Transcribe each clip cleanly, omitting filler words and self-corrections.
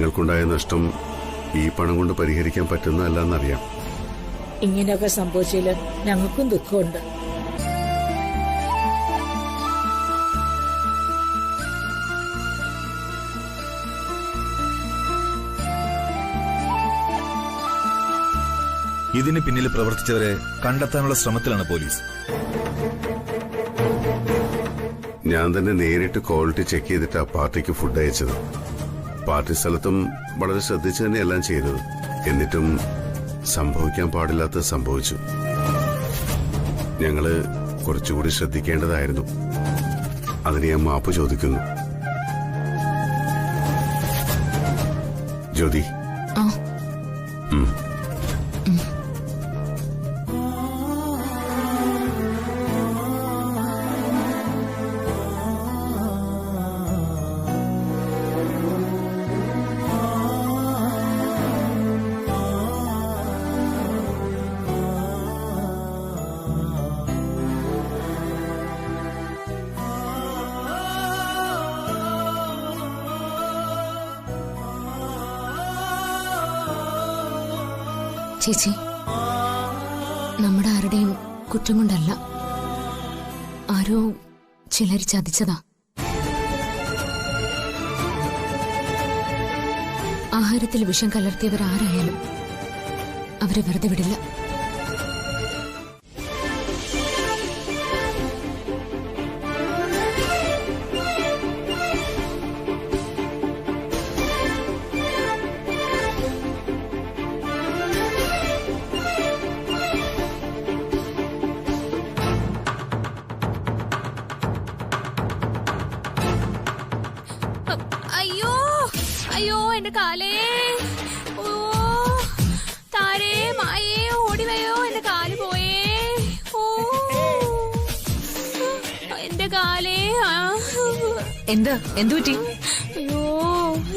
ഞങ്ങൾക്കുണ്ടായ നഷ്ടം ഈ പണം കൊണ്ട് പരിഹരിക്കാൻ പറ്റുന്നതല്ലെന്നറിയാം. ഇങ്ങനെയൊക്കെ സംഭവിച്ചാല് ഞങ്ങൾക്കും ദുഃഖമുണ്ട്. ഇതിന് പിന്നിൽ പ്രവർത്തിച്ചവരെ കണ്ടെത്താനുള്ള ശ്രമത്തിലാണ് പോലീസ്. ഞാൻ തന്നെ നേരിട്ട് ക്വാളിറ്റി ചെക്ക് ചെയ്തിട്ടാ പാർട്ടിക്ക് ഫുഡ് അയച്ചത്. പാർട്ടി സ്ഥലത്തും വളരെ ശ്രദ്ധിച്ചു തന്നെ എല്ലാം ചെയ്തത്. എന്നിട്ടും സംഭവിക്കാൻ പാടില്ലാത്തത് സംഭവിച്ചു. ഞങ്ങള് കുറച്ചുകൂടി ശ്രദ്ധിക്കേണ്ടതായിരുന്നു. അതിന് ഞാൻ മാപ്പ് ചോദിക്കുന്നു. ജ്യോതി, ചേച്ചി, നമ്മുടെ ആരുടെയും കുറ്റം കൊണ്ടല്ല, ആരോ ചിലർ ചതിച്ചതാ. ആഹാരത്തിൽ വിഷം കലർത്തിയവരാരായാലും അവരെ വെറുതെ വിടില്ല. അയ്യോ, എന്റെ കാലേ! ഓ താരേ മായേ, ഓടിവയോ, എന്റെ കാല് പോയേ! ഓ എന്റെ കാലേ! എന്തു പറ്റി? അയ്യോ,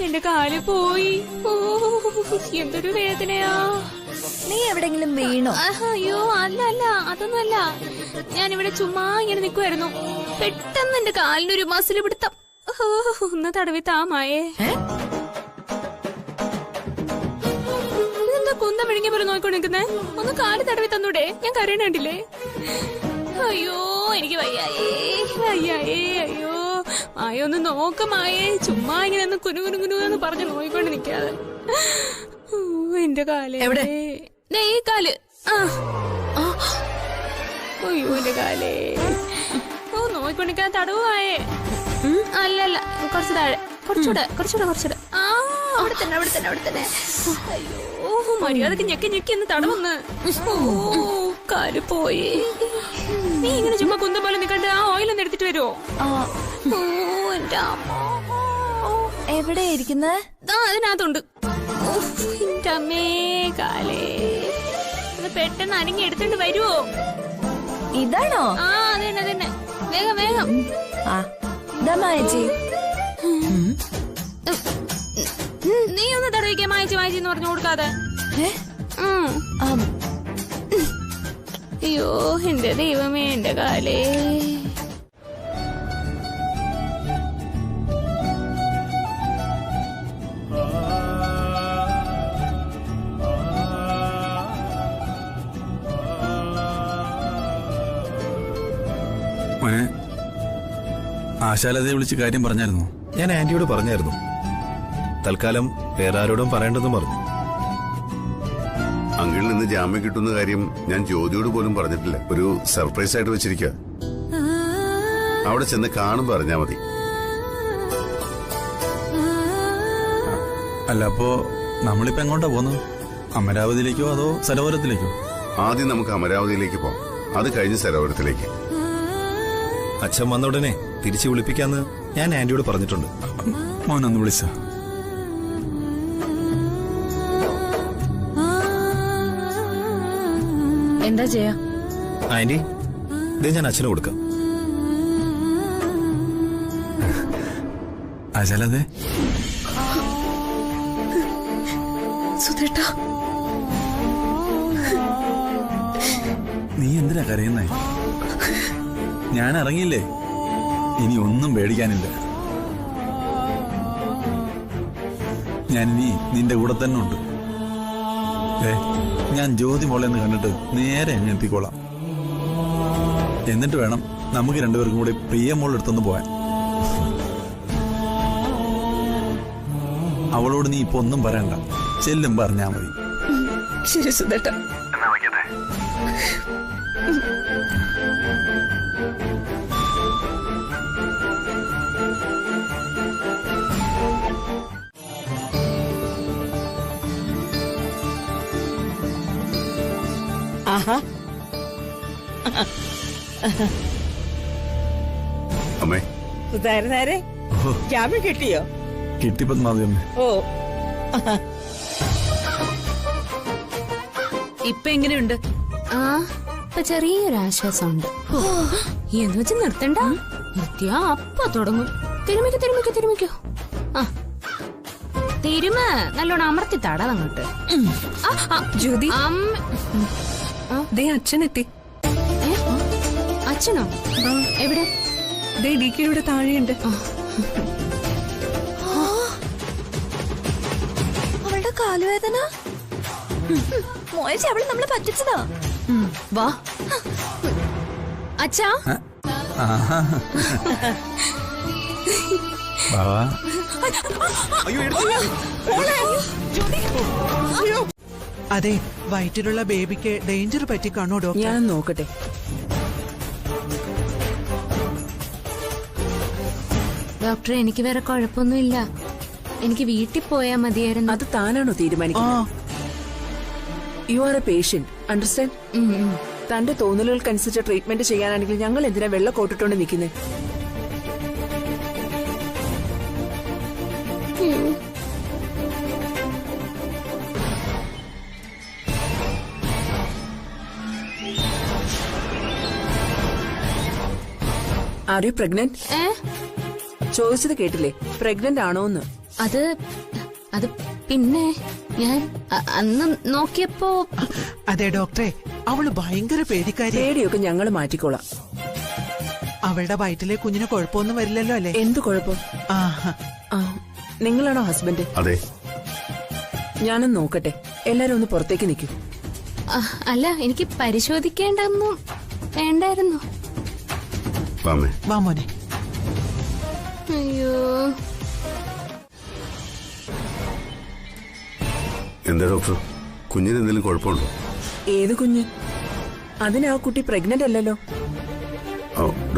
എന്റെ കാല് പോയി. ഓ എന്തൊരു വേദനയാ! നീ എവിടെങ്കിലും വീണോ? അയ്യോ, അല്ല, അതൊന്നുമല്ല. ഞാനിവിടെ ചുമ്മാ ഇങ്ങനെ നിൽക്കുമായിരുന്നു. പെട്ടെന്ന് എന്റെ കാലിനൊരു മസിൽ പിടുത്തം. ഒന്ന് തടവി താമായേ. ഇതെന്താ കുന്തം മിഴുങ്ങിയ പോലെ നോക്കിക്കൊണ്ട് നിൽക്കുന്നേ? ഒന്ന് കാല് തടവി തന്നൂടെ? ഞാൻ കരയണണ്ടില്ലേ? അയ്യോ, എനിക്ക് വയ്യായേ. അയ്യോ മായ, ഒന്ന് നോക്കമായേ. ചുമ്മാ ഇങ്ങനെ ഒന്ന് കുനുകുനുകുനു പറഞ്ഞ് നോക്കിക്കൊണ്ട് നിൽക്കാതെ. എന്റെ കാല് എവിടെ? ഈ കാല്. അയ്യോ, എന്റെ കാലേ! ഓ, നോക്കിക്കൊണ്ടിരിക്കാൻ തടവുമായേ. അല്ലല്ല, കുറച്ച് താഴെ, കുറച്ചുകൂടെ. അവിടെ തന്നെ. അയ്യോ, മര്യാദക്ക് ഞെക്കി ഒന്ന് തടവന്ന്. ഓ കാല് പോയി. നീ ഇങ്ങനെ ചുമ്മാ കുന്തം പോലെ നിൽക്കണ്ട് ആ ഓയിലൊന്ന് എടുത്തിട്ട് വരുമോ? ഓ എന്റെ അമ്മ, എവിടെയായിരിക്കുന്നത്? അതിനകത്തുണ്ട്. എന്റെ അമ്മേ, കാലേ! പെട്ടെന്ന് അനങ്ങി എടുത്തോണ്ട് വരുവോ? ഇതാണോ? അതന്നെ. വേഗം. നീ ഒന്ന് തടവിക്കേ. മായച്ചി എന്ന് പറഞ്ഞു കൊടുക്കാതെ. അയ്യോ, എന്റെ ദൈവമേ, എന്റെ കാലേ! ആശാലതയെ വിളിച്ച് കാര്യം പറഞ്ഞായിരുന്നു? ഞാൻ ആന്റിയോട് പറഞ്ഞായിരുന്നു. തൽക്കാലം വേറെ ആരോടും പറയേണ്ടെന്ന് പറഞ്ഞു. അങ്കിളിൽ നിന്ന് ജാമ്യം കിട്ടുന്ന കാര്യം ഞാൻ ജ്യോതിയോട് പോലും പറഞ്ഞിട്ടില്ല. ഒരു സർപ്രൈസ് ആയിട്ട് വെച്ചിരിക്കുക. അവിടെ ചെന്ന് കാണുമ്പോ അറിഞ്ഞാ മതി. അല്ല, അപ്പോ നമ്മളിപ്പോ എങ്ങോട്ടാ പോകുന്നത്? അമരാവതിയിലേക്കോ അതോ സരോവരത്തിലേക്കോ? ആദ്യം നമുക്ക് അമരാവതിയിലേക്ക് പോകാം, അത് കഴിഞ്ഞ് സരോവരത്തിലേക്ക്. അച്ഛൻ വന്ന ഉടനെ തിരിച്ചു വിളിപ്പിക്കാന്ന് ഞാൻ ആന്റിയോട് പറഞ്ഞിട്ടുണ്ട്. മോനൊന്ന് വിളിച്ച. എന്താ ചെയ്യാ? ആന്റി, ഇത് ഞാൻ അച്ഛന് കൊടുക്കാം. ആശാലതേ, സുധേട്ടാ, നീ എന്തിനാ കരയുന്നേ? ഞാൻ ഇറങ്ങിയില്ലേ, ഇനി ഒന്നും പേടിക്കാനില്ല. ഞാനിനി നിന്റെ കൂടെ തന്നെ ഉണ്ട്. ഞാൻ ജ്യോതി മോളെന്ന് കണ്ടിട്ട് നേരെ അങ്ങ് എത്തിക്കോളാം. എന്നിട്ട് വേണം നമുക്ക് രണ്ടുപേർക്കും കൂടി പ്രിയ മോളെടുത്തൊന്ന് പോവാൻ. അവളോട് നീ ഇപ്പൊ ഒന്നും പറയണ്ട, ചെല്ലും പറഞ്ഞാ മതി. ശരി സുധേട്ടാ. ആഹാ, അമ്മേ, സുധാരനാരെ ജാമ്യം കിട്ടിയോ? കിട്ടി പത്മാവതി അമ്മേ. ഓ, ഇപ്പൊ എങ്ങനെയുണ്ട്? ആ ഇപ്പൊ ചെറിയൊരാശ്വാസമുണ്ട്. എന്ന് വെച്ച് നിർത്തണ്ട, നിർത്തിയാ അപ്പ തുടങ്ങും. തിരുമിക്കോ. ആ തിരുമ നല്ലോണം അമർത്തി തടവങ്ങോട്ട്. ജ്യോതി, ദേ അച്ഛനെത്തി. അച്ഛനോ? എവിടെ? ദേ ഡിക്കിയുടെ താഴെയുണ്ട്. അവളുടെ കാലുവേദന മോയച്ചി, അവള് നമ്മളെ പറ്റിച്ചതാ. വാ അച്ഛാ. ബാവാ, അതെ, വയറ്റിലുള്ള ബേബിക്ക് ഡേഞ്ചർ പറ്റിക്കാണോ ഡോക്ടർ? ഞാൻ നോക്കട്ടെ. ഡോക്ടറെ, എനിക്ക് വേറെ കുഴപ്പമൊന്നുമില്ല. എനിക്ക് വീട്ടിൽ പോയാ മതിയായിരുന്നു. അത് താനാണോ തീരുമാനിക്കുന്നത്? You are A patient, understand? തന്റെ തോന്നലുകൾക്കനുസരിച്ച് ട്രീറ്റ്മെന്റ് ചെയ്യാനാണെങ്കിൽ ഞങ്ങൾ എന്തിനാ വെള്ള കോട്ടിട്ടോണ്ട് നിൽക്കുന്നത്? Are you pregnant? ചോദിച്ചത് കേട്ടില്ലേ? പ്രഗ്നന്റ് ആണോന്ന്. അത് പിന്നെ ഞാൻ അന്ന് നോക്കിയപ്പോ. അതെ ഡോക്ടറെ, അവള് ഭയങ്കര പേടിക്കാരി. പേടിയൊക്കെ ഞങ്ങൾ മാറ്റിക്കോളാം. അവളുടെ വയറ്റിലെ കുഞ്ഞിന് കുഴപ്പമൊന്നും വരില്ലല്ലോ അല്ലേ? എന്ത് കുഴപ്പം? നിങ്ങളാണോ ഹസ്ബൻഡ്? അതെ. ഞാനൊന്ന് നോക്കട്ടെ. എല്ലാരും ഒന്ന് പുറത്തേക്ക് നിൽക്കും. അല്ല, എനിക്ക് പരിശോധിക്കേണ്ടെന്നും വേണ്ടായിരുന്നു. വാ മോനെ. അയ്യോ, എന്താ ഡോക്ടർ, കുഞ്ഞിന് എന്തെങ്കിലും കുഴപ്പമുണ്ടോ? ഏത് കുഞ്ഞ്? അതിന് ആ കുട്ടി പ്രഗ്നന്റ് അല്ലല്ലോ.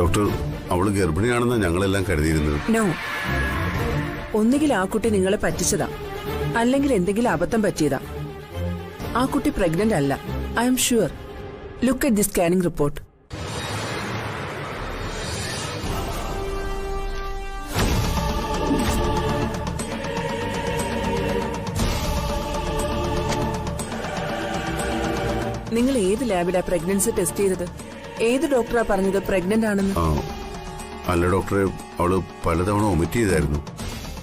ഡോക്ടർ, അവള് ഗർഭിണിയാണെന്നാ ഞങ്ങളെല്ലാം കരുതിയിരുന്നത്. നോ, ഒന്നുകിൽ ആ കുട്ടി നിങ്ങളെ പറ്റിച്ചതാ, അല്ലെങ്കിൽ എന്തെങ്കിലും അബദ്ധം പറ്റിയതാ. ആ കുട്ടി പ്രഗ്നന്റ് അല്ല. I am sure. Look at the scanning report. നിങ്ങൾ ഏത് ലാബിലാ പ്രഗ്നൻസി ടെസ്റ്റ് ചെയ്തത്? ഏത് ഡോക്ടറാ പറഞ്ഞത് പ്രഗ്നന്റ് ആണെന്ന്? അല്ല ഡോക്ടറെ, അവള് പലതവണ ഒമിറ്റ് ചെയ്തായിരുന്നു.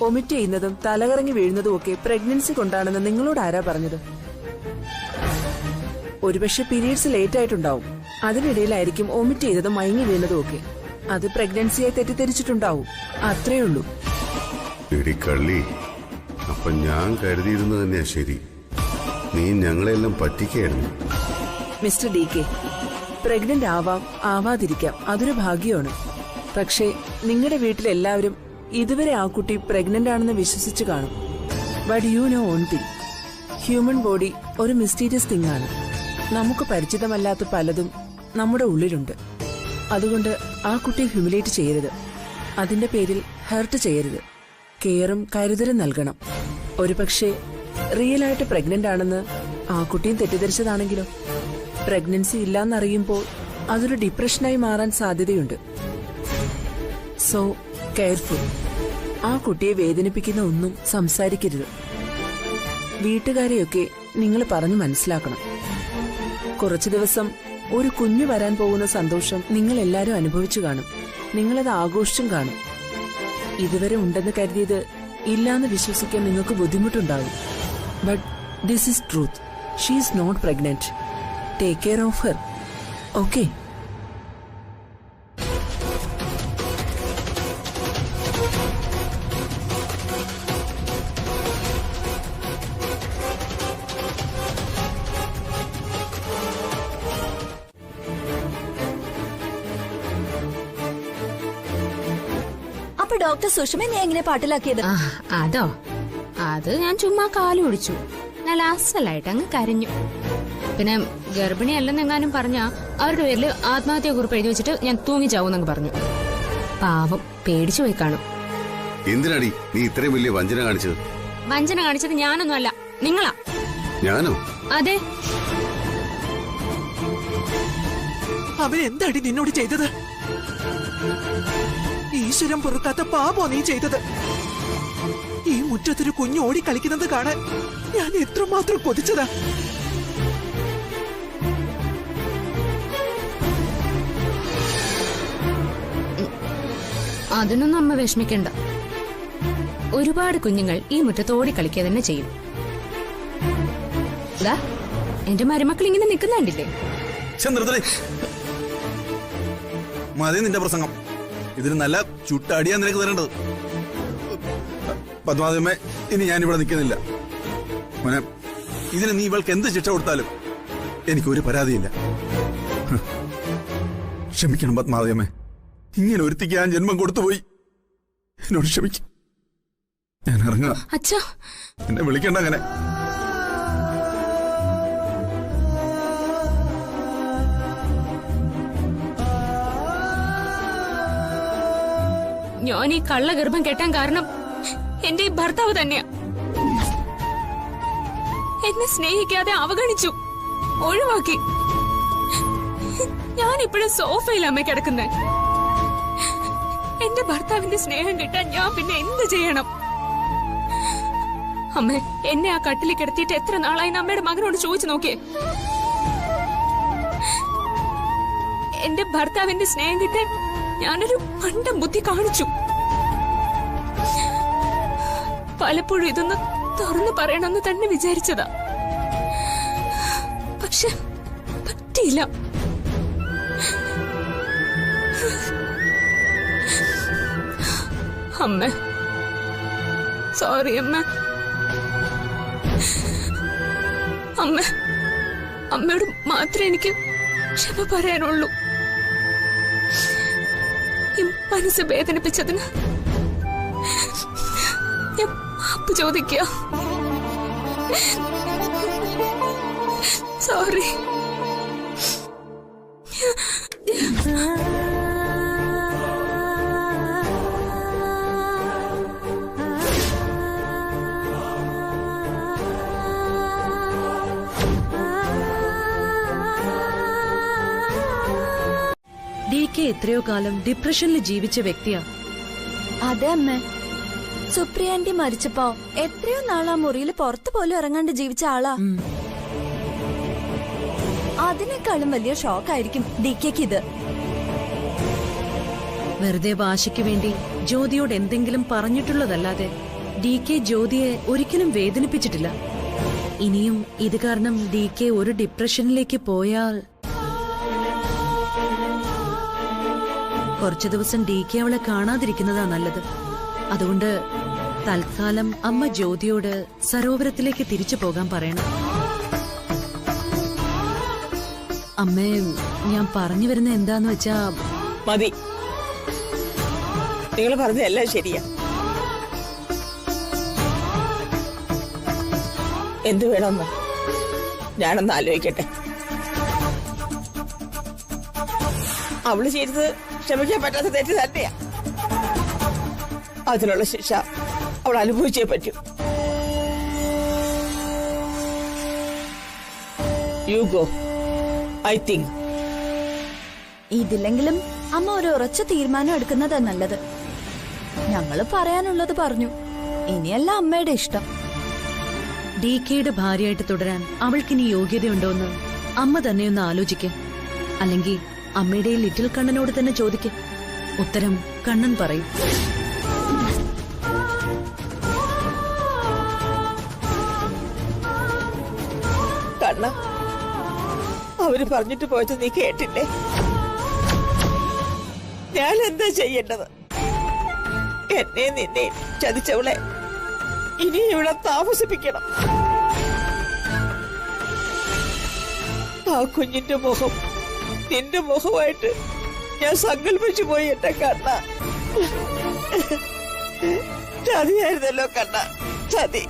ഒമിറ്റ് ചെയ്യുന്നതും തലകറങ്ങി വീഴുന്നതും ഒക്കെ പ്രഗ്നൻസി കൊണ്ടാണെന്ന് നിങ്ങളോട് ആരാ പറഞ്ഞത്? ഒരുപക്ഷെ പീരീഡ്സ് ലേറ്റ് ആയിട്ടുണ്ടാവും. അതിനിടയിലായിരിക്കും ഒമിറ്റ് ചെയ്തതും മയങ്ങി വീണതും ഒക്കെ. അത് പ്രഗ്നൻസിയെ തെറ്റിദ്ധരിച്ചിട്ടുണ്ടാവും. അത്രേ ഉള്ളൂ. കള്ളി, അപ്പൊ ഞാൻ കരുതിയിരുന്നത് തന്നെയാ ശരി. നീ ഞങ്ങളെല്ലാം പറ്റിക്കായിരുന്നു. മിസ്റ്റർ ഡി കെ, പ്രഗ്നന്റ് ആവാം, ആവാതിരിക്കാം, അതൊരു ഭാഗ്യമാണ്. പക്ഷേ നിങ്ങളുടെ വീട്ടിലെല്ലാവരും ഇതുവരെ ആ കുട്ടി പ്രഗ്നന്റ് ആണെന്ന് വിശ്വസിച്ചു കാണും. But you know on thing, human body ഒരു മിസ്റ്റീരിയസ് തിങ് ആണ്. നമുക്ക് പരിചിതമല്ലാത്ത പലതും നമ്മുടെ ഉള്ളിലുണ്ട്. അതുകൊണ്ട് ആ കുട്ടിയെ ഹ്യൂമിലേറ്റ് ചെയ്യരുത്. അതിന്റെ പേരിൽ ഹെർട്ട് ചെയ്യരുത്. കെയറും കരുതലും നൽകണം. ഒരുപക്ഷെ റിയലായിട്ട് പ്രഗ്നന്റ് ആണെന്ന് ആ കുട്ടിയും തെറ്റിദ്ധരിച്ചതാണെങ്കിലോ? പ്രഗ്നൻസി ഇല്ലാന്നറിയുമ്പോൾ അതൊരു ഡിപ്രഷനായി മാറാൻ സാധ്യതയുണ്ട്. So careful. ആ കുട്ടിയെ വേദനിപ്പിക്കുന്ന ഒന്നും സംസാരിക്കരുത്. വീട്ടുകാരെയൊക്കെ നിങ്ങൾ പറഞ്ഞു മനസ്സിലാക്കണം. കുറച്ചു ദിവസം ഒരു കുഞ്ഞു വരാൻ പോകുന്ന സന്തോഷം നിങ്ങൾ എല്ലാവരും അനുഭവിച്ചു കാണും. നിങ്ങളത് ആഘോഷിച്ചും കാണും. ഇതുവരെ ഉണ്ടെന്ന് കരുതിയത് ഇല്ലാന്ന് വിശ്വസിക്കാൻ നിങ്ങൾക്ക് ബുദ്ധിമുട്ടുണ്ടാകും. But this is truth. She is not pregnant. Take care of her. Okay? Doctor Sushama നീ എങ്ങനെ പാട്ടിലാക്കിയത്? അതോ അത് ഞാൻ ചുമ്മാ കാലു ഒടിച്ചു. നല്ല അസലായിട്ട് അങ്ങ് കരഞ്ഞു. പിന്നെ ഗർഭിണിയല്ലെന്നെങ്ങാനും പറഞ്ഞാ അവരുടെ പേരിൽ ആത്മഹത്യാ കുറിപ്പ് എഴുതി വെച്ചിട്ട് ഞാൻ തൂങ്ങിച്ചാവൂന്നങ്ങ് പറഞ്ഞു. പാവം പേടിച്ചു പോയി കാണും. എന്തിനാടി നീ ഇത്രയും വലിയ വഞ്ചന കാണിച്ചത്? വഞ്ചന കാണിച്ചത് ഞാനൊന്നുമല്ല, നിങ്ങളാ. ഞാനോ? അതെ. അവൻ എന്താടി നിന്നോട് ചെയ്തത്? ഈശ്വരൻ പൊറുക്കാത്ത പാപോ നീ ചെയ്തത്. ഈ മുറ്റത്തൊരു കുഞ്ഞു ഓടി കളിക്കുന്നത് കാണാൻ ഞാൻ എത്രമാത്രം കൊതിച്ചതാ. അതിനൊന്നും അമ്മ വിഷമിക്കണ്ട. ഒരുപാട് കുഞ്ഞുങ്ങൾ ഈ മുറ്റത്ത് ഓടി കളിക്കുക തന്നെ ചെയ്യും. എന്റെ മരുമക്കൾ ഇങ്ങനെ നിൽക്കുന്നുണ്ടില്ലേ? മതി നിന്റെ പ്രസംഗം. ഇതിന് നല്ല ചുട്ടടിയാ നിനക്ക് തരേണ്ടത്. പത്മാവതിയമ്മേ, ഇനി ഞാനിവിടെ നിൽക്കുന്നില്ല. മോനെ, ഇതിന് നീ ഇവൾക്ക് എന്ത് ശിക്ഷ കൊടുത്താലും എനിക്കൊരു പരാതിയില്ല. ക്ഷമിക്കണം പത്മാവതിയമ്മേ, ഇങ്ങനെ ഒരുത്തിക്ക് ഞാൻ ജന്മം കൊടുത്തുപോയി. എന്നോട് ക്ഷമിക്കും. ഞാൻ ഇറങ്ങാം. അച്ഛാ, എന്നെ വിളിക്കണ്ട അങ്ങനെ. ഞാൻ ഈ കള്ളഗർഭം കെട്ടാൻ കാരണം എന്റെ ഈ ഭർത്താവ് തന്നെയാ. എന്നെ സ്നേഹിക്കാതെ അവഗണിച്ചു, ഒഴിവാക്കി. ഞാനിപ്പോഴും സോഫയിൽ അമ്മ കിടക്കുന്നേ. എന്റെ ഭർത്താവിന്റെ സ്നേഹം കിട്ടാൻ ഞാൻ പിന്നെ എന്ത് ചെയ്യണം? അമ്മ എന്നെ ആ കട്ടിലിൽ കിടത്തിയിട്ട് എത്ര നാളായി അമ്മയുടെ മകനോട് ചോദിച്ചു നോക്കിയേ. എന്റെ ഭർത്താവിന്റെ സ്നേഹം കിട്ടാൻ ഞാനൊരു പണ്ടം ബുദ്ധി കാണിച്ചു. പലപ്പോഴും ഇതൊന്ന് തുറന്നു പറയണമെന്ന് തന്നെ വിചാരിച്ചതാ. പക്ഷെ പറ്റിയില്ല. അമ്മ സോറി അമ്മ. അമ്മയോട് മാത്രമേ എനിക്ക് ക്ഷമ പറയാനുള്ളൂ. ഈ മനസ്സ് വേദനിപ്പിച്ചതിന് ഞാൻ മാപ്പ് ചോദിക്കുക. സോറി. DK എത്രയോ കാലം ഡിപ്രഷനിൽ ജീവിച്ച വ്യക്തിയാ. അതെ അമ്മേ, സുപ്രിയ ആന്റി മരിച്ചപ്പോ എത്രയോ നാളാ മുറിയിൽ പുറത്തു പോലും ഇറങ്ങാണ്ട് ജീവിച്ച ആളാ. അതിനേക്കാളും വലിയ ഷോക്കായിരിക്കും DKക്ക് ഇത്. വെറുതെ വാശിക്ക് വേണ്ടി ജ്യോതിയോട് എന്തെങ്കിലും പറഞ്ഞിട്ടുള്ളതല്ലാതെ DK ജ്യോതിയെ ഒരിക്കലും വേദനിപ്പിച്ചിട്ടില്ല. ഇനിയും ഇത് കാരണം DK ഒരു ഡിപ്രഷനിലേക്ക് പോയാൽ കുറച്ചു ദിവസം DK അവളെ കാണാതിരിക്കുന്നതാ നല്ലത്. അതുകൊണ്ട് തൽക്കാലം അമ്മ ജ്യോതിയോട് സരോവരത്തിലേക്ക് തിരിച്ചു പോകാൻ പറയണം. അമ്മേ, ഞാൻ പറഞ്ഞു വരുന്ന എന്താന്ന് വെച്ചാ മതി, നിങ്ങൾ പറഞ്ഞതെല്ലാം ശരിയാ. എന്തു വേണമെന്ന് ഞാനൊന്ന് ആലോചിക്കട്ടെ. അവള് ചെയ്തത് ക്ഷമിക്കാൻ പറ്റാത്ത തെറ്റ് തന്നെയാ. അതിനുള്ള ശിക്ഷ അവൾ അനുഭവിച്ചേ പറ്റൂ. You go. ഐ തിങ്ക് ഇതില്ലെങ്കിലും അമ്മ ഒരു ഉറച്ച തീരുമാനം എടുക്കുന്നതാ നല്ലത്. ഞങ്ങള് പറയാനുള്ളത് പറഞ്ഞു. ഇനിയല്ല അമ്മയുടെ ഇഷ്ടം. DKയുടെ ഭാര്യയായിട്ട് തുടരാൻ അവൾക്കിനി യോഗ്യതയുണ്ടോന്ന് അമ്മ തന്നെ ഒന്ന് ആലോചിക്കേ. അല്ലെങ്കിൽ അമ്മയുടെ ലിറ്റിൽ കണ്ണനോട് തന്നെ ചോദിക്കേ. ഉത്തരം കണ്ണൻ പറയും. കണ്ണ, അവര് പറഞ്ഞിട്ട് പോയത് നീ കേട്ടില്ലേ? ഞാൻ എന്താ ചെയ്യേണ്ടത്? എന്നെ നിന്നെ ചതിച്ചവളെ ഇനി ഇവിടെ താമസിപ്പിക്കണം. ആ കുഞ്ഞിന്റെ മുഖം നിന്റെ മുഖമായിട്ട് ഞാൻ സങ്കല്പിച്ചു പോയി എന്റെ കണ്ണ. ചതിയായിരുന്നല്ലോ കണ്ണ, ചതി.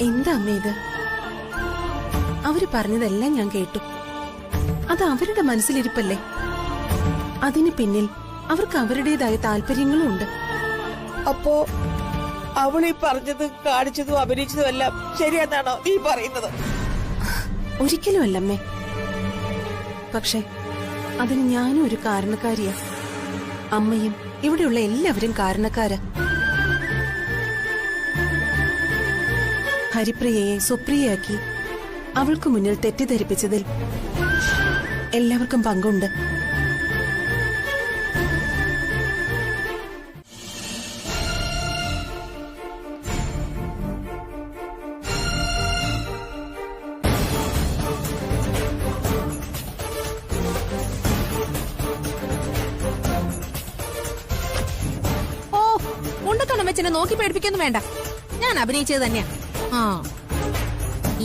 എന്താ അമ്മ ഇത്? അവര് പറഞ്ഞതെല്ലാം ഞാൻ കേട്ടു. അത് അവരുടെ മനസ്സിലിരിപ്പല്ലേ. അതിന് പിന്നിൽ അവർക്ക് അവരുടേതായ താല്പര്യങ്ങളും ഉണ്ട്. അപ്പോ അവളീ പറഞ്ഞതും കാണിച്ചതും അഭിനയിച്ചതും എല്ലാം ശരിയെന്നാണോ നീ പറയുന്നത്? ഒരിക്കലും അല്ലമ്മേ. പക്ഷെ അതിന് ഞാനും ഒരു കാരണക്കാരിയാ. അമ്മയും ഇവിടെയുള്ള എല്ലാവരും കാരണക്കാരാ. ഹരിപ്രിയയെ സുപ്രിയയാക്കി അവൾക്ക് മുന്നിൽ തെറ്റിദ്ധരിപ്പിച്ചതിൽ എല്ലാവർക്കും പങ്കുണ്ട്. ഉണ്ടക്കണ്ണമ്മച്ചനെ നോക്കി പേടിപ്പിക്കൊന്നും വേണ്ട. ഞാൻ അഭിനയിച്ചത് തന്നെയാ.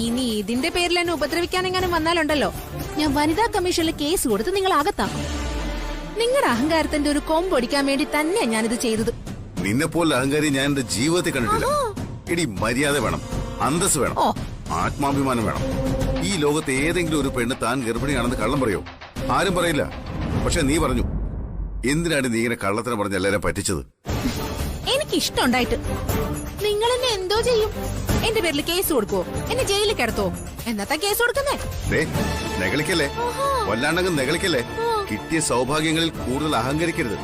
ഇനി ഇതിന്റെ പേരിൽ എന്നെ ഉപദ്രവിക്കാനെങ്ങാനും വന്നാലുണ്ടല്ലോ, ഞാൻ വനിതാ കമ്മീഷനിൽ കേസ് കൊടുത്ത് നിങ്ങൾ അകത്താക്കും. നിങ്ങളുടെ അഹങ്കാരത്തിന്റെ ഒരു കൊമ്പൊടിക്കാൻ വേണ്ടി തന്നെയാ ഞാനിത് ചെയ്തത്. നിന്നെ പോലെ അഹങ്കാരി ഞാൻ എന്റെ ജീവിതത്തിൽ കണ്ടിട്ടില്ല. എടി, മര്യാദ വേണം, അന്തസ് വേണം, ആത്മാഭിമാനം വേണം. ഈ ലോകത്ത് ഏതെങ്കിലും ഒരു പെണ്ണ് താൻ ഗർഭിണിയാണെന്ന് കള്ളം പറയോ? ആരും പറയില്ല. പക്ഷെ നീ പറഞ്ഞു. എന്തിനാണ് നീ ഇങ്ങനെ കള്ളത്തിനെ പറഞ്ഞ് എല്ലാരും പറ്റിച്ചത്? എനിക്ക് ഇഷ്ടമുണ്ടായിട്ട്. നിങ്ങൾ എന്നെ എന്തോ ചെയ്യും? എന്റെ പേരിൽ കേസ് കൊടുക്കുവോ? എന്നെ ജയിലിൽ കിടത്തുവോ? എന്നത്താ കേസ് കൊടുക്കുന്നേ? നെകളിക്കല്ലേ, വല്ലാണ്ടങ്ങ് നെകളിക്കല്ലേ. കിട്ടിയ സൗഭാഗ്യങ്ങളിൽ കൂടുതൽ അഹങ്കരിക്കരുത്.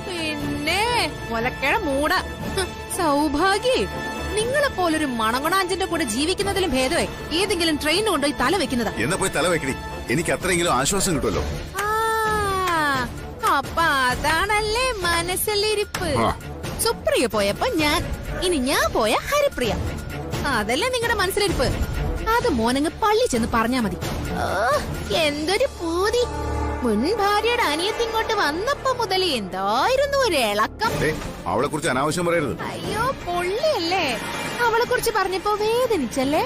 പിന്നെ ഒലക്കഴ മൂട സൗഭാഗ്യ. നിങ്ങളെ പോലൊരു മണങ്ങണാഞ്ചന്റെ കൂടെ ജീവിക്കുന്നതിലും ഭേദമേ ഏതെങ്കിലും ട്രെയിൻ കൊണ്ടുപോയി തല വെക്കുന്നതാ. എന്നാ പോയി തല വെക്കണി, എനിക്ക് അത്രയെങ്കിലും ആശ്വാസം കിട്ടുമല്ലോ. അപ്പൊ അതാണല്ലേ മനസ്സിലിരിപ്പ്. സുപ്രിയ പോയപ്പോ ഞാൻ, ഇനി ഞാൻ പോയ ഹരിപ്രിയ. അതല്ലേ നിങ്ങളുടെ മനസ്സിലിരിപ്പ്. അത് മോനങ്ങ് പള്ളി ചെന്ന് പറഞ്ഞാ മതി. എന്തൊരു പൂതി. മുൻ ഭാര്യയുടെ അനിയത്തി ഇങ്ങോട്ട് വന്നപ്പോ മുതൽ എന്തായിരുന്നു ഒരു ഇളക്കം. അവളെ കുറിച്ച് അനാവശ്യം പറയരുത്. അയ്യോ പൊള്ളിയല്ലേ. അവളെ കുറിച്ച് പറഞ്ഞപ്പോ വേദനിച്ചല്ലേ.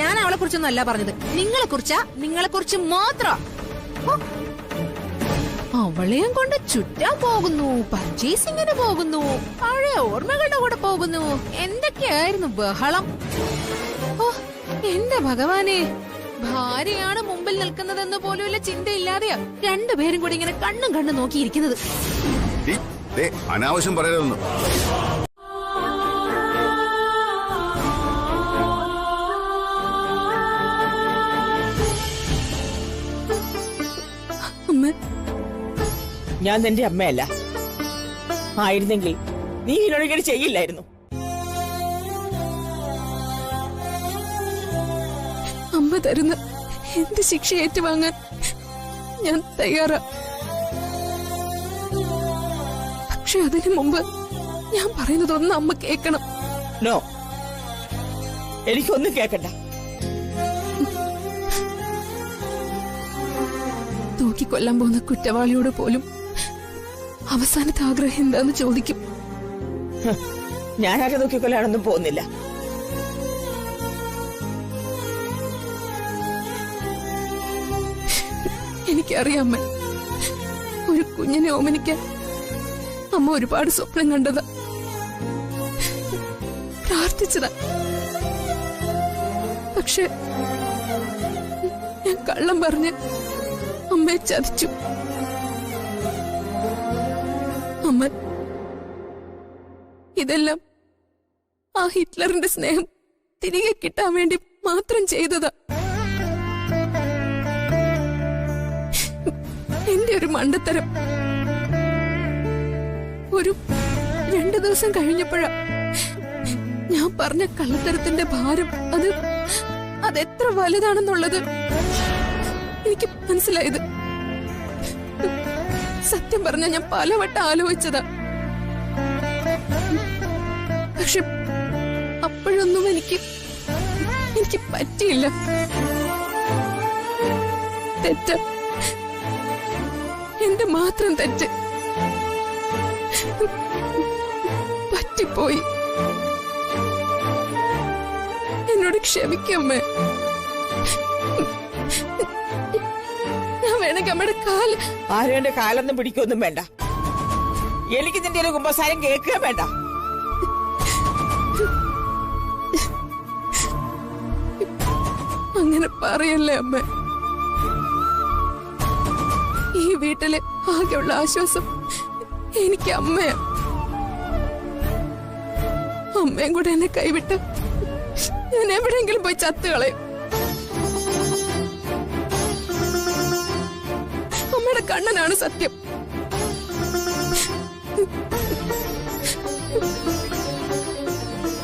ഞാൻ അവളെ കുറിച്ചൊന്നും അല്ല പറഞ്ഞത്, നിങ്ങളെ കുറിച്ചാ. നിങ്ങളെ കുറിച്ച് മാത്രം. അവളെയും കൊണ്ട് ചുറ്റാൻ പോകുന്നു, പർച്ചേസിങ്ങിന് പോകുന്നു, പഴയ ഓർമ്മകളുടെ കൂടെ പോകുന്നു. എന്തൊക്കെയായിരുന്നു ബഹളം. ഓ എന്റെ ഭഗവാനെ, ഭാര്യയാണ് മുമ്പിൽ നിൽക്കുന്നതെന്ന് പോലുമില്ല ചിന്തയില്ലാതെയാ രണ്ടുപേരും കൂടി ഇങ്ങനെ കണ്ണും കണ്ണും നോക്കിയിരിക്കുന്നത്. അനാവശ്യം പറയരുതെന്ന്. ഞാൻ നിന്റെ അമ്മയല്ല. ആയിരുന്നെങ്കിൽ നീ ഇതിനോട് ചെയ്യില്ലായിരുന്നു. അമ്മ തരുന്ന എന്ത് ശിക്ഷ ഏറ്റുവാങ്ങാൻ ഞാൻ തയ്യാറാ. പക്ഷെ അതിനു മുമ്പ് ഞാൻ പറയുന്നതൊന്നും അമ്മ കേൾക്കണം. നോ, എനിക്കൊന്നും കേൾക്കണ്ട. തൂക്കിക്കൊല്ലാൻ പോകുന്ന കുറ്റവാളിയോട് പോലും അവസാനത്തെ ആഗ്രഹം എന്താന്ന് ചോദിക്കും. ഞാനാകെ തൂക്കിക്കൊല്ലാനൊന്നും പോകുന്നില്ല. എനിക്കറിയാം അമ്മ, ഒരു കുഞ്ഞിനെ ഓമനിക്കാൻ അമ്മ ഒരുപാട് സ്വപ്നം കണ്ടതാ, പ്രാർത്ഥിച്ചതാ. പക്ഷെ ഞാൻ കള്ളം പറഞ്ഞ് അമ്മയെ ചതിച്ചു. അമ്മ ഇതെല്ലാം ആ ഹിറ്റ്ലറിന്റെ സ്നേഹം തിരികെ കിട്ടാൻ വേണ്ടി മാത്രം ചെയ്തതാ. എന്റെ ഒരു മണ്ടത്തരം. ഒരു 2 ദിവസം കഴിഞ്ഞപ്പോഴാ ഞാൻ പറഞ്ഞ കള്ളത്തരത്തിന്റെ ഭാരം അതെത്ര വലുതാണെന്നുള്ളത് എനിക്ക് മനസ്സിലായത്. സത്യം പറഞ്ഞ ഞാൻ പലവട്ടം ആലോചിച്ചതാ. പക്ഷെ അപ്പോഴൊന്നും എനിക്ക് പറ്റിയില്ല. തെറ്റ്, എന്റെ മാത്രം തെറ്റ്. പറ്റിപ്പോയി. എന്നോട് ക്ഷമിക്കമ്മേ. ഞാൻ വേണമെങ്കിൽ അമ്മയുടെ കാല്. ആരുടെ കാലൊന്നും പിടിക്കൊന്നും വേണ്ട. എനിക്ക് നിന്റെ ഒരു കുമ്പസാരം കേൾക്കുക വേണ്ട. അങ്ങനെ പറയല്ലേ അമ്മ. ഈ വീട്ടിലെ ആകെയുള്ള ആശ്വാസം എനിക്ക് അമ്മയാ. അമ്മയും കൂടെ എന്നെ കൈവിട്ട് ഞാൻ എവിടെയെങ്കിലും പോയി ചത്തുകളയും. അമ്മയുടെ കണ്ണനാണ് സത്യം.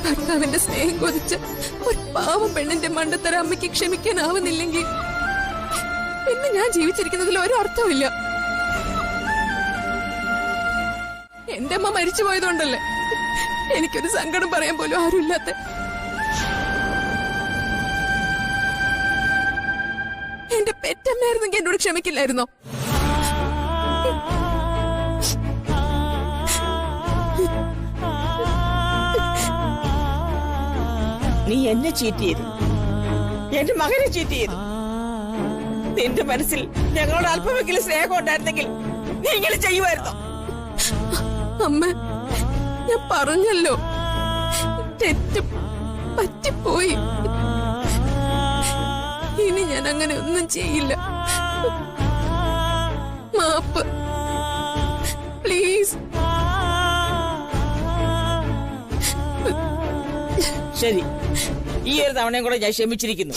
ഭർത്താവിന്റെ സ്നേഹം കൊതിച്ച് ഒരു പാവം പെണ്ണിന്റെ മണ്ടത്തര അമ്മയ്ക്ക് ക്ഷമിക്കാനാവുന്നില്ലെങ്കിൽ പിന്നെ ഞാൻ ജീവിച്ചിരിക്കുന്നതിൽ ഒരു അർത്ഥമില്ല. എന്റെ അമ്മ മരിച്ചു പോയതുകൊണ്ടല്ലേ എനിക്കൊരു സങ്കടം പറയാൻ പോലും ആരുമില്ലാത്ത. എന്റെ പെറ്റമ്മയായിരുന്നെങ്കിൽ എന്നോട് ക്ഷമിക്കില്ലായിരുന്നോ? നീ എന്നെ ചീറ്റ് ചെയ്തു, എന്റെ മകനെ ചീറ്റ് ചെയ്തു. നിന്റെ മനസ്സിൽ ഞങ്ങളോട് അല്പമെങ്കിലും സ്നേഹം ഉണ്ടായിരുന്നെങ്കിൽ നീ ഇങ്ങനെ ചെയ്യുമായിരുന്നോ? അമ്മ, ഞാൻ പറഞ്ഞല്ലോ, തെറ്റ് പറ്റിപ്പോയി. ഇനി ഞാൻ അങ്ങനെ ഒന്നും ചെയ്യില്ല. മാപ്പ് പ്ലീസ്. ശരി, ഈ ഒരു തവണയും കൂടെ ഞാൻ ക്ഷമിച്ചിരിക്കുന്നു.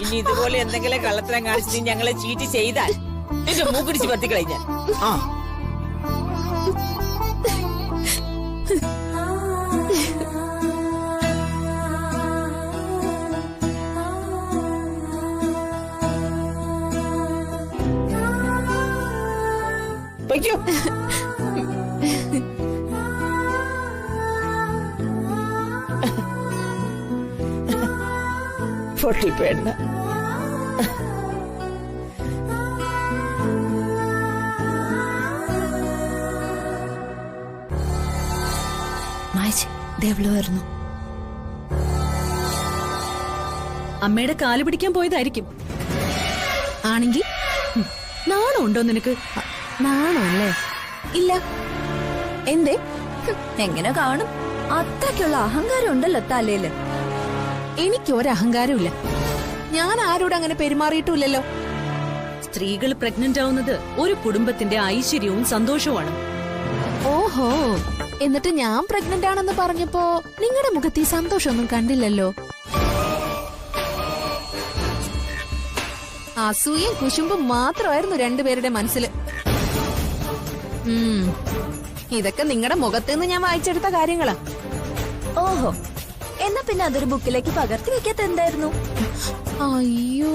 ഇനി ഇതുപോലെ എന്തെങ്കിലും കള്ളത്തരം കാണിച്ച് നീ ഞങ്ങളെ ചീറ്റ് ചെയ്താൽ നിന്റെ മൂക്കിടിച്ച് പത്തിക്കളഞ്ഞ. ആ പൊയ്ക്കോ. പൊട്ടിപ്പെണ്ണ. ദേവളമായിരുന്നു. അമ്മയുടെ കാല് പിടിക്കാൻ പോയതായിരിക്കും. ആണെങ്കിൽ നാണം ഉണ്ടോ നിനക്ക്? നാണോ അല്ലേ? ഇല്ല. എന്തേ? എങ്ങനെ കാണും? അത്രയ്ക്കുള്ള അഹങ്കാരം ഉണ്ടല്ലോ തലയില്. എനിക്ക് ഒരു അഹങ്കാരമില്ല. ഞാൻ ആരോട് അങ്ങനെ പെരുമാറിയിട്ടില്ലല്ലോ. സ്ത്രീകൾ പ്രഗ്നന്റ് ആവുന്നത് ഒരു കുടുംബത്തിന്റെ ഐശ്വര്യവും സന്തോഷവുമാണ്. ഓഹോ, എന്നിട്ട് ഞാൻ പ്രഗ്നന്റ് ആണെന്ന് പറഞ്ഞപ്പോ നിങ്ങളുടെ മുഖത്ത് ഈ സന്തോഷമൊന്നും കണ്ടില്ലല്ലോ. അസൂയയും കുശുമ്പും മാത്രമായിരുന്നു രണ്ടുപേരുടെ മനസ്സില്. ഇതൊക്കെ നിങ്ങളുടെ മുഖത്ത് നിന്ന് ഞാൻ വായിച്ചെടുത്ത കാര്യങ്ങളാ. ഓഹോ, എന്നാ പിന്നെ അതൊരു ബുക്കിലേക്ക് പകർത്തി വെക്കാത്ത എന്തായിരുന്നു? അയ്യോ,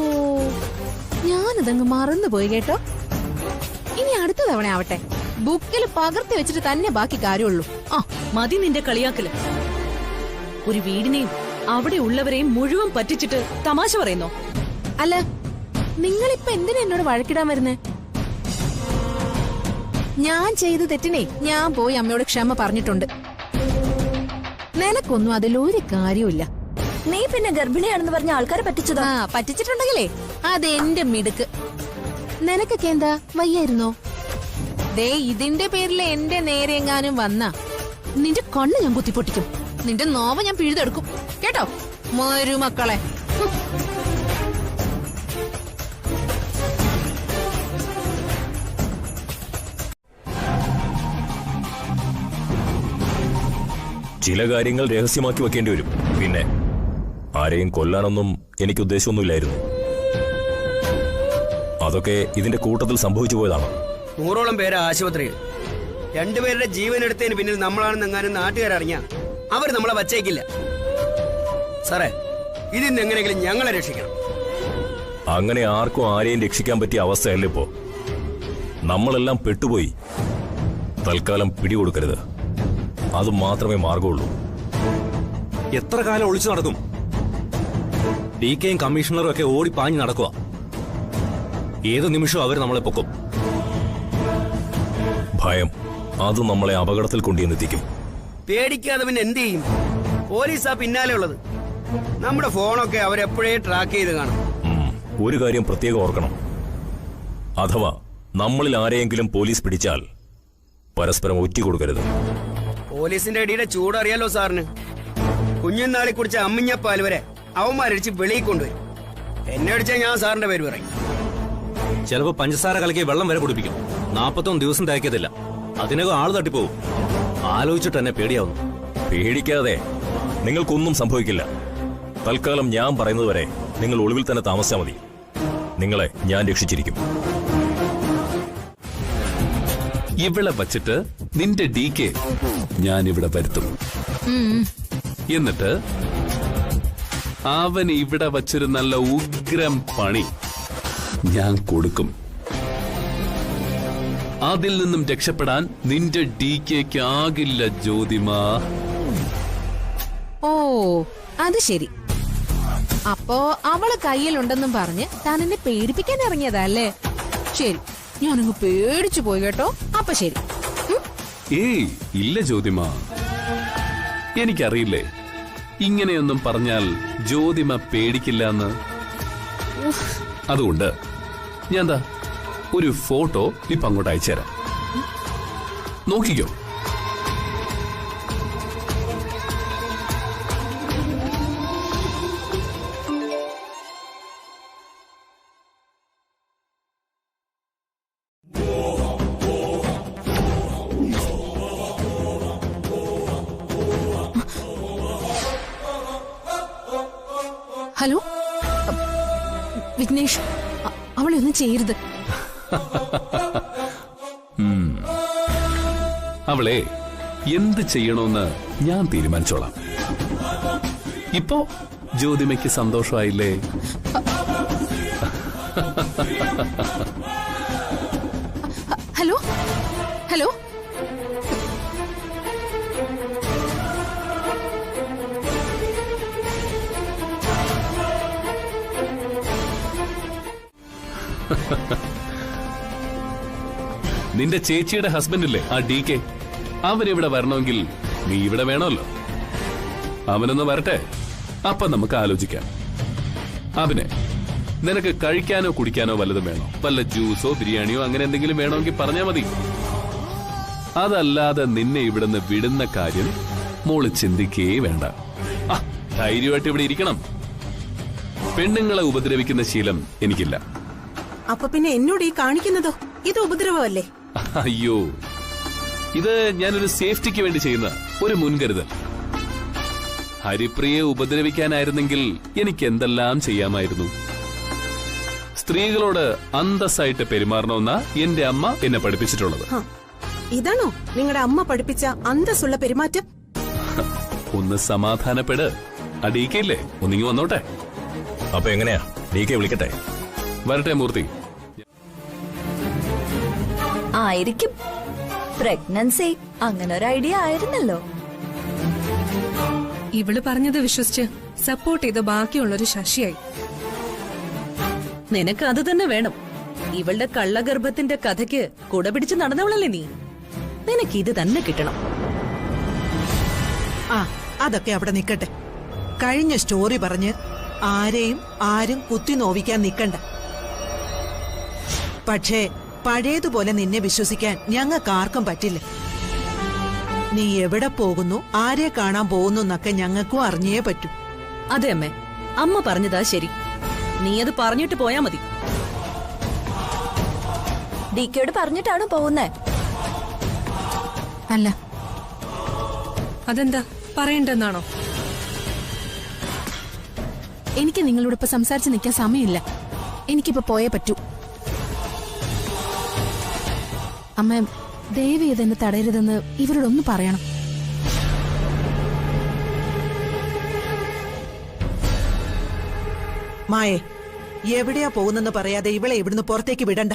ഞാനിതങ്ങ് മറന്നുപോയി കേട്ടോ. ഇനി അടുത്ത തവണ ആവട്ടെ, ബുക്കിൽ പകർത്തി വെച്ചിട്ട് തന്നെ ബാക്കി കാര്യമുള്ളൂ. ആ മതി നിന്റെ കളിയാക്കല്. ഒരു വീടിനെയും അവിടെ ഉള്ളവരെയും മുഴുവൻ പറ്റിച്ചിട്ട് തമാശ പറയുന്നോ? അല്ല, നിങ്ങളിപ്പോ എന്തിനാ എന്നോട് വഴക്കിടാൻ വരുന്നേ? ഞാൻ ചെയ്ത തെറ്റിനെ ഞാൻ പോയി അമ്മയോട് ക്ഷമ പറഞ്ഞിട്ടുണ്ട്. നിനക്കൊന്നും അതിലൊരു കാര്യമില്ല. നീ പിന്നെ ഗർഭിണിയാണെന്ന് പറഞ്ഞ ആൾക്കാരെ പറ്റിച്ചതാ. പറ്റിച്ചിട്ടുണ്ടെങ്കിലേ അതെന്റെ മിടുക്ക്. നിനക്കൊക്കെ എന്താ വയ്യായിരുന്നോ? ദേ, ഇതിന്റെ പേരിൽ എന്റെ നേരെ എങ്ങാനും വന്ന നിന്റെ കണ്ണ് ഞാൻ കുത്തിപ്പൊട്ടിക്കും. നിന്റെ നോവ ഞാൻ പിഴുതെടുക്കും കേട്ടോ മരുമക്കളെ. ചില കാര്യങ്ങൾ രഹസ്യമാക്കി വെക്കേണ്ടി വരും. പിന്നെ ആരെയും കൊല്ലാനൊന്നും എനിക്ക് ഉദ്ദേശമൊന്നുമില്ലായിരുന്നു. അതൊക്കെ ഇതിന്റെ കൂട്ടത്തിൽ സംഭവിച്ചു പോയതാണ്. 100ഓളം പേര് ആശുപത്രിയിൽ. രണ്ടുപേരുടെ ജീവൻ എടുത്തതിന് പിന്നിൽ നമ്മളാണെന്നെങ്ങാനും നാട്ടുകാരറിഞ്ഞ അവർ നമ്മളെ വച്ചേക്കില്ല. സാറേ, ഇതിന്ന് എങ്ങനെയെങ്കിലും ഞങ്ങളെ രക്ഷിക്കണം. അങ്ങനെ ആർക്കും ആരെയും രക്ഷിക്കാൻ പറ്റിയ അവസ്ഥയല്ല ഇപ്പോ. നമ്മളെല്ലാം പെട്ടുപോയി. തൽക്കാലം പിടികൊടുക്കരുത്. അത് മാത്രമേ മാർഗമുള്ളൂ. എത്ര കാലം ഒളിച്ചു നടക്കും? DKയും കമ്മീഷണറും ഒക്കെ ഓടിപ്പാഞ്ഞ് നടക്കുക. ഏത് നിമിഷവും അവർ നമ്മളെ പൊക്കും. ഭയം അത് നമ്മളെ അപകടത്തിൽ കൊണ്ടുവന്നെത്തിക്കും. പേടിക്കാതെ പിന്നെ എന്ത് ചെയ്യും? പോലീസാ പിന്നാലെ ഉള്ളത്. നമ്മുടെ ഫോണൊക്കെ അവരെപ്പോഴേ ട്രാക്ക് ചെയ്ത് കാണും. ഒരു കാര്യം പ്രത്യേകം ഓർക്കണം. അഥവാ നമ്മളിൽ ആരെയെങ്കിലും പോലീസ് പിടിച്ചാൽ പരസ്പരം ഒറ്റിക്കൊടുക്കരുത്. പോലീസിന്റെ അടിയുടെ ചൂടറിയാലോ സാറിന്. കുഞ്ഞുനാളി കുടിച്ച അമ്മിഞ്ഞപ്പാൽ വരെ അവന്മാരടിച്ച് വെളിയിൽ കൊണ്ടുവരും. എന്നെ അടിച്ചാൽ ഞാൻ സാറിന്റെ പേര് പറയും. ചിലപ്പോ പഞ്ചസാര കലക്കി വെള്ളം വരെ കുടിപ്പിക്കും. 41 ദിവസം തയ്ക്കത്തില്ല. അതിനകം ആള് തട്ടിപ്പോവും. ആലോചിച്ചിട്ട് തന്നെ പേടിയാവുന്നു. പേടിക്കാതെ, നിങ്ങൾക്കൊന്നും സംഭവിക്കില്ല. തൽക്കാലം ഞാൻ പറയുന്നത് വരെ നിങ്ങൾ ഒളിവിൽ തന്നെ താമസിച്ചാൽ മതി. നിങ്ങളെ ഞാൻ രക്ഷിച്ചിരിക്കും. ഇവിടെ വച്ചിട്ട് നിന്റെ DK ഞാൻ ഇവിടെ വരുത്തും. എന്നിട്ട് അവൻ ഇവിടെ വച്ചൊരു നല്ല ഉഗ്രം പണി ഞാൻ കൊടുക്കും. അതിൽ നിന്നും രക്ഷപ്പെടാൻ നിന്റെ DKക്ക് ആകില്ല ജ്യോതിമ. ഓ അത് ശരി. അപ്പോ അവള് കയ്യിലുണ്ടെന്നും പറഞ്ഞ് താൻ എന്നെ പേടിപ്പിക്കാൻ ഇറങ്ങിയതാ അല്ലേ? ശരി, ഞാനങ്ങ് പേടിച്ചു പോയി കേട്ടോ. അപ്പൊ ശരി. ഏയ് ഇല്ല ജ്യോതിമ, എനിക്കറിയില്ലേ ഇങ്ങനെയൊന്നും പറഞ്ഞാൽ ജ്യോതിമ പേടിക്കില്ല എന്ന്. അതുകൊണ്ട് ഞാൻ ദാ ഒരു ഫോട്ടോ ഇപ്പൊ അങ്ങോട്ട് അയച്ചുതരാം. നോക്കിക്കോ. ഹലോ വിഘ്നേഷ്, അവളെ ഒന്നും ചെയ്യരുത്. അവളെ എന്ത് ചെയ്യണമെന്ന് ഞാൻ തീരുമാനിച്ചോളാം. ഇപ്പോ ജ്യോതിമയ്ക്ക് സന്തോഷമായില്ലേ? ഹലോ ഹലോ നിന്റെ ചേച്ചിയുടെ ഹസ്ബൻഡില്ലേ ആ DK, അവനിവിടെ വരണമെങ്കിൽ നീ ഇവിടെ വേണമല്ലോ. അവനൊന്ന് വരട്ടെ, അപ്പൊ നമുക്ക് ആലോചിക്കാം. അവനെ നിനക്ക് കഴിക്കാനോ കുടിക്കാനോ വല്ലതും വേണോ? വല്ല ജ്യൂസോ ബിരിയാണിയോ അങ്ങനെ എന്തെങ്കിലും വേണമെങ്കിൽ പറഞ്ഞാ മതി. അതല്ലാതെ നിന്നെ ഇവിടുന്ന് വിടുന്ന കാര്യം മോള് ചിന്തിക്കേ വേണ്ട. ധൈര്യമായിട്ട് ഇവിടെ ഇരിക്കണം. പെണ്ണുങ്ങളെ ഉപദ്രവിക്കുന്ന ശീലം എനിക്കില്ല. അപ്പൊ പിന്നെ എന്നോട് ഈ കാണിക്കുന്നതോ? ഇത് ഉപദ്രവമല്ലേ? അയ്യോ, ഇത് ഞാനൊരു സേഫ്റ്റിക്ക് വേണ്ടി ചെയ്യുന്ന ഒരു മുൻകരുതൽ. ഹരിപ്രിയെ ഉപദ്രവിക്കാനായിരുന്നെങ്കിൽ എനിക്ക് എന്തെല്ലാം ചെയ്യാമായിരുന്നു. സ്ത്രീകളോട് അന്തസ്സായിട്ട് പെരുമാറണമെന്നാ എന്റെ അമ്മ എന്നെ പഠിപ്പിച്ചിട്ടുള്ളത്. ഇതാണോ നിങ്ങളുടെ അമ്മ പഠിപ്പിച്ച അന്തസ്സുള്ള പെരുമാറ്റം? ഒന്ന് സമാധാനപ്പെട്. ആ DK ഇല്ലേ, ഒന്നിങ്ങി വന്നോട്ടെ. അപ്പൊ എങ്ങനെയാ? DK വിളിക്കട്ടെ? വരട്ടെ മൂർത്തി. ആയിരിക്കും. പ്രഗ്നൻസി അങ്ങനെ ഒരു ഐഡിയ ആയിരുന്നല്ലോ. ഇവള് പറഞ്ഞത് വിശ്വസിച്ച് സപ്പോർട്ട് ചെയ്ത ബാക്കിയുള്ളൊരു ശശിയായി. നിനക്ക് അത് തന്നെ വേണം. ഇവളുടെ കള്ളഗർഭത്തിന്റെ കഥയ്ക്ക് കുട പിടിച്ച് നടന്നവളല്ലേ നീ. നിനക്ക് ഇത് തന്നെ കിട്ടണം. അതൊക്കെ അവിടെ നിക്കട്ടെ. കഴിഞ്ഞ സ്റ്റോറി പറഞ്ഞ് ആരും കുത്തി നോവിക്കാൻ നിക്കണ്ട. പക്ഷേ പഴയതുപോലെ നിന്നെ വിശ്വസിക്കാൻ ഞങ്ങൾക്ക് ആർക്കും പറ്റില്ല. നീ എവിടെ പോകുന്നു, ആരെ കാണാൻ പോകുന്നു എന്നൊക്കെ ഞങ്ങൾക്കും അറിഞ്ഞേ പറ്റൂ. അതെ അമ്മേ, അമ്മ പറഞ്ഞതാ ശരി. നീ അത് പറഞ്ഞിട്ട് പോയാ മതി. DKയോട് പറഞ്ഞിട്ടാണ് പോകുന്നേ? അല്ല. അതെന്താ, പറയണ്ടെന്നാണോ? എനിക്ക് നിങ്ങളോട് ഇപ്പൊ സംസാരിച്ച് നിൽക്കാൻ സമയമില്ല. എനിക്കിപ്പോ പോയേ പറ്റൂ. അമ്മ ദയവ് ചെയ്തെന്നെ തടയരുതെന്ന് ഇവരോടൊന്ന് പറയണം. മായേ, എവിടെയാ പോകുന്നെന്ന് പറയാതെ ഇവളെ ഇവിടുന്ന് പുറത്തേക്ക് വിടണ്ട.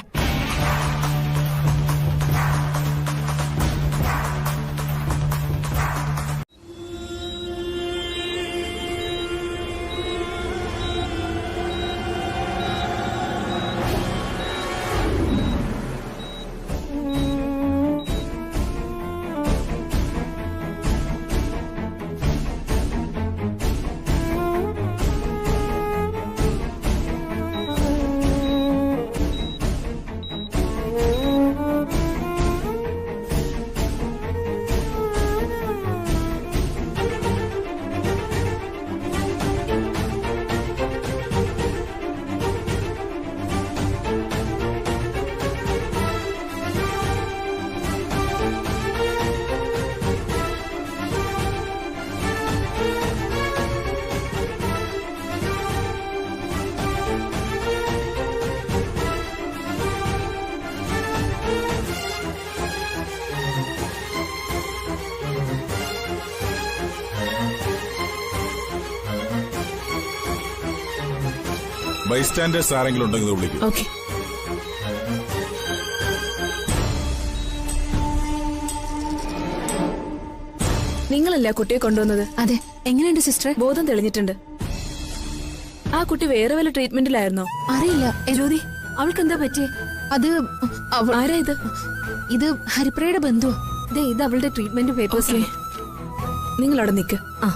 ബൈസ്റ്റാൻഡേഴ്സ് ആരെങ്കിലും ഉണ്ടെങ്കിൽ വിളിക്കും. ഓക്കെ. നിങ്ങളല്ല കുട്ടിയെ കൊണ്ടുവന്നത്? അതെ. എങ്ങനെയുണ്ട് സിസ്റ്റർ? ബോധം തെളിഞ്ഞിട്ടുണ്ട്. ആ കുട്ടി വേറെ വല്ല ട്രീറ്റ്മെന്റിലായിരുന്നോ? അറിയില്ല. ജ്യോതി, അവൾക്ക് എന്താ പറ്റിയേ? അത് ആരാ ഇത്? ഇത് ഹരിപ്രയുടെ ബന്ധു. ഇത് അവളുടെ ട്രീറ്റ്മെന്റ് പേപ്പേഴ്സ്. നിങ്ങൾ അവിടെ നിൽക്ക്. ആ.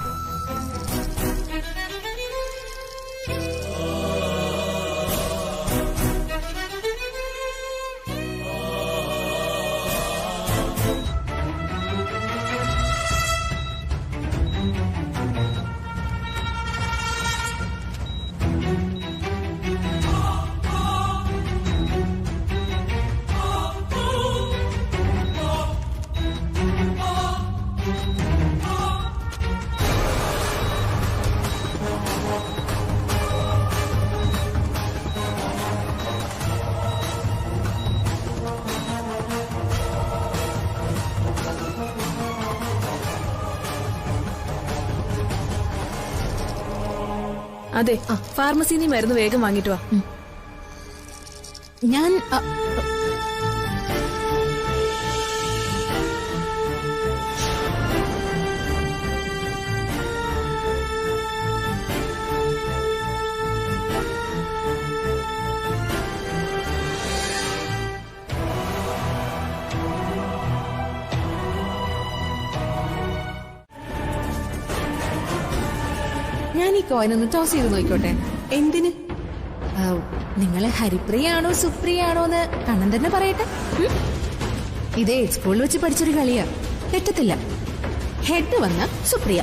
അതെ, ഫാർമസിന്ന് മരുന്ന് വേഗം വാങ്ങിട്ട് വാ. ഞാൻ ഈ കോയിനൊന്ന് ടോസ് ചെയ്ത് നോക്കിക്കോട്ടെ. എന്തിന്? നിങ്ങളെ ഹരിപ്രിയാണോ സുപ്രിയാണോ എന്ന് കണ്ണൻ തന്നെ പറയട്ടെ. ഇതേ സ്കൂളിൽ വെച്ച് പഠിച്ചൊരു കളിയാ, തെറ്റത്തില്ല. ഹെഡ് വന്ന സുപ്രിയ,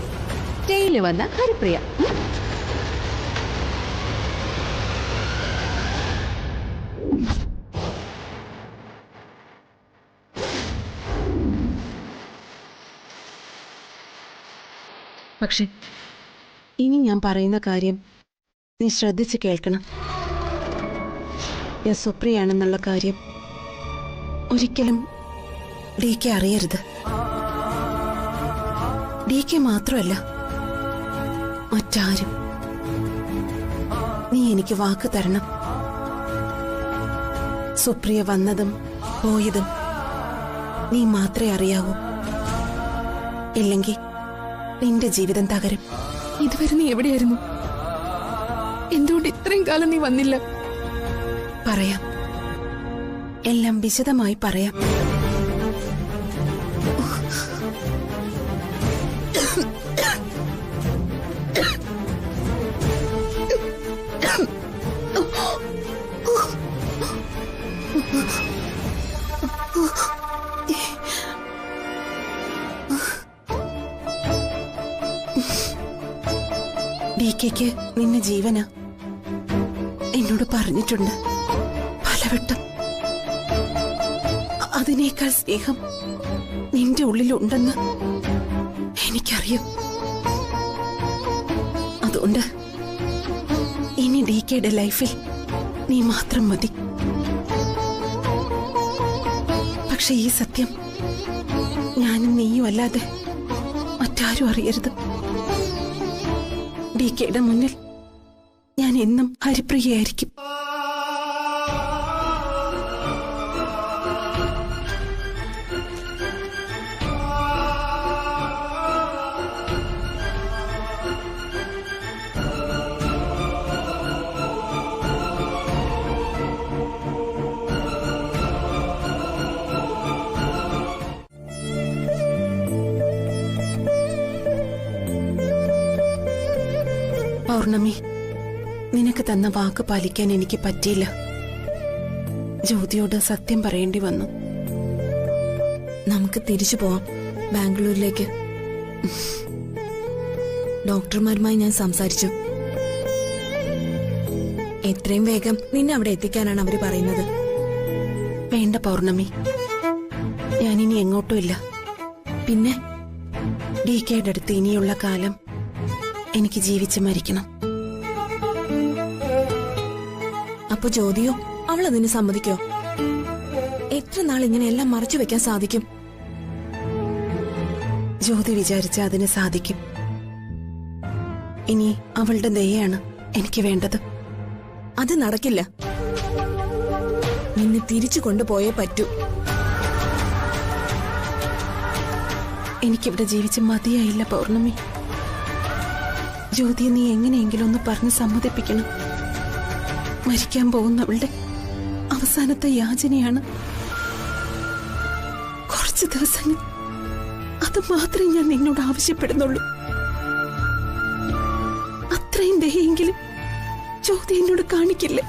ടെയില് വന്ന ഹരിപ്രിയ. പക്ഷെ ഇനി ഞാൻ പറയുന്ന കാര്യം നീ ശ്രദ്ധിച്ച് കേൾക്കണം. ഞാൻ സുപ്രിയാണെന്നുള്ള കാര്യം ഒരിക്കലും DK അറിയരുത്. DK മാത്രമല്ല, മറ്റാരും. നീ എനിക്ക് വാക്ക് തരണം. സുപ്രിയ വന്നതും പോയതും നീ മാത്രമേ അറിയാവൂ. ഇല്ലെങ്കിൽ നിന്റെ ജീവിതം തകരും. ഇതുവരെ നീ എവിടെയായിരുന്നു? എന്തുകൊണ്ട് ഇത്രയും കാലം നീ വന്നില്ല? പറയാം, എല്ലാം വിശദമായി പറയാം. DKക്ക് നിന്നെ ജീവന എന്നോട് പറഞ്ഞിട്ടുണ്ട് പലവട്ടം. അതിനേക്കാൾ സ്നേഹം നിന്റെ ഉള്ളിലുണ്ടെന്ന് എനിക്കറിയാം. അതുകൊണ്ട് ഇനി DKയുടെ ലൈഫിൽ നീ മാത്രം മതി. പക്ഷെ ഈ സത്യം ഞാനും നീയും അല്ലാതെ മറ്റാരും അറിയരുത്. DKയുടെ മുന്നിൽ ഞാൻ എന്നും ഹരിപ്രിയയായിരിക്കും. പൗർണമി, നിനക്ക് തന്ന വാക്ക് പാലിക്കാൻ എനിക്ക് പറ്റിയില്ല. ജ്യോതിയോട് സത്യം പറയേണ്ടി വന്നു. നമുക്ക് തിരിച്ചു പോവാം ബാംഗ്ലൂരിലേക്ക്. ഡോക്ടർമാരുമായി ഞാൻ സംസാരിച്ചു. എത്രയും വേഗം നിന്നെ അവിടെ എത്തിക്കാനാണ് അവര് പറയുന്നത്. വേണ്ട പൗർണമി, ഞാനിനി എങ്ങോട്ടും ഇല്ല. പിന്നെ DKയുടെ അടുത്ത് ഇനിയുള്ള കാലം എനിക്ക് ജീവിച്ച് മരിക്കണം. അപ്പൊ ജ്യോതിയോ? അവൾ അതിന് സമ്മതിക്കോ? എത്ര നാൾ ഇങ്ങനെ എല്ലാം മറച്ചു വെക്കാൻ സാധിക്കും? ജ്യോതി വിചാരിച്ച അതിന് സാധിക്കും. ഇനി അവളുടെ ദയയാണ് എനിക്ക് വേണ്ടത്. അത് നടക്കില്ല. നിന്നെ തിരിച്ചു കൊണ്ടുപോയേ പറ്റൂ. എനിക്കിവിടെ ജീവിച്ച് മതിയായില്ല പൗർണമി. ജ്യോതിയെ നീ എങ്ങനെയെങ്കിലും ഒന്ന് പറഞ്ഞ് സമ്മതിപ്പിക്കണം. മരിക്കാൻ പോകുന്നവളുടെ അവസാനത്തെ യാചനയാണ്. കുറച്ച് ദിവസങ്ങൾ അത് മാത്രമേ ഞാൻ നിന്നോട് ആവശ്യപ്പെടുന്നുള്ളൂ. അത്രയും ദയെങ്കിലും ജ്യോതി എന്നോട് കാണിക്കില്ലേ?